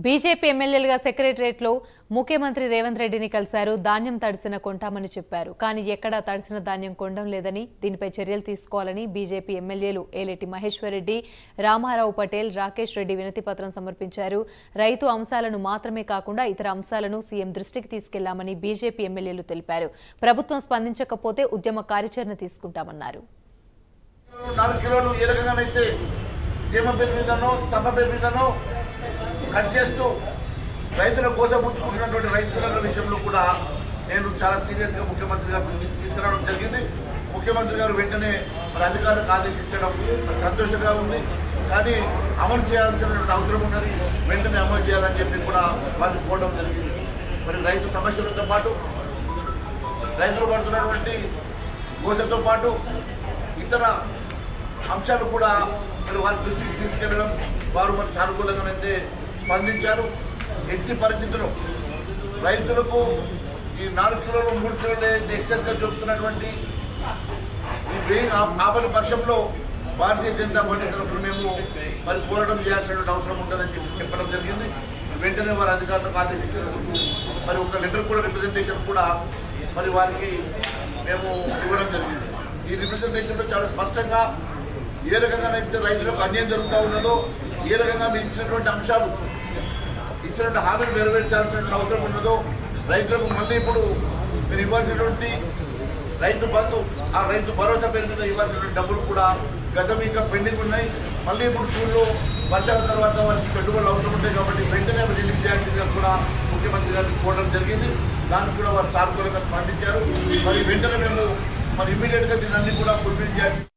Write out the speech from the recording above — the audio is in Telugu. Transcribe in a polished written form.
బీజేపీ ఎమ్మెల్యేలుగా సెక్రటరియట్లో ముఖ్యమంత్రి రేవంత్ రెడ్డిని కలిశారు. ధాన్యం తడిసిన కొంటామని చెప్పారు. కానీ ఎక్కడా తడిసిన ధాన్యం కొండం లేదని, దీనిపై చర్యలు తీసుకోవాలని బీజేపీ ఎమ్మెల్యేలు ఏలేటి మహేశ్వర్ రెడ్డి, రామారావు పటేల్, రాకేష్ రెడ్డి వినతి పత్రం సమర్పించారు. రైతు అంశాలను మాత్రమే కాకుండా ఇతర అంశాలను సీఎం దృష్టికి తీసుకెళ్లామని బీజేపీ ఎమ్మెల్యేలు తెలిపారు. ప్రభుత్వం స్పందించకపోతే ఉద్యమ కార్యాచరణ తీసుకుంటామన్నారు. కట్ చేస్తూ రైతుల కోసం పుచ్చుకుంటున్నటువంటి రైస్ మిల్లర్ల విషయంలో కూడా నేను చాలా సీరియస్గా ముఖ్యమంత్రి గారి దృష్టికి తీసుకురావడం జరిగింది. ముఖ్యమంత్రి గారు వెంటనే మరి అధికారులకు ఆదేశించడం మరి సంతోషంగా ఉంది. కానీ అమలు చేయాల్సినటువంటి అవసరం ఉన్నది, వెంటనే అమలు చేయాలని చెప్పి కూడా వారిని కోరడం జరిగింది. మరి రైతు సమస్యలతో పాటు రైతులు పడుతున్నటువంటి గోసతో పాటు ఇతర అంశాలు కూడా మరి వారి దృష్టికి తీసుకెళ్లడం, వారు మరి సానుకూలంగానైతే స్పందించారు. ఎట్టి పరిస్థితుల్లో రైతులకు ఈ 4 కిలోలు 3 కిలోలు ఎక్సెస్ గా చూపుతున్నటువంటి ఈ వేయి ఆపని పక్షంలో భారతీయ జనతా పార్టీ తరఫున మేము మరి పోరాటం చేయాల్సినటువంటి అవసరం ఉంటుందని చెప్పడం జరిగింది. వెంటనే వారి అధికారులకు ఆదేశించినందుకు మరి ఒక లెటర్ కూడా రిప్రజెంటేషన్ కూడా మరి వారికి మేము ఇవ్వడం జరిగింది. ఈ రిప్రజెంటేషన్ లో చాలా స్పష్టంగా ఏ రకంగానైతే రైతులకు అన్యాయం జరుగుతూ ఉన్నదో, ఏ రకంగా మీరు ఇచ్చినటువంటి అంశాలు, ఇచ్చినటువంటి హామీలు నెరవేర్చాల్సిన అవసరం ఉన్నదో, రైతులకు మళ్ళీ ఇప్పుడు మీరు ఇవ్వాల్సినటువంటి రైతు బంధు, ఆ రైతు భరోసా పేరు మీద ఇవ్వాల్సినటువంటి డబ్బులు కూడా గతం ఇంకా పెండింగ్ ఉన్నాయి. మళ్ళీ ఇప్పుడు జూన్లో వర్షాల తర్వాత వారికి పెట్టుబడులు అవసరం ఉంటాయి కాబట్టి వెంటనే రిలీజ్ చేయాల్సిందిగా కూడా ముఖ్యమంత్రి గారికి కోరడం జరిగింది. దానికి కూడా వారు సానుకూలంగా స్పందించారు. మరి వెంటనే మేము మరి ఇమీడియట్ గా దీన్ని అన్ని కూడా ఫుల్ఫిల్ చేయాల్సింది.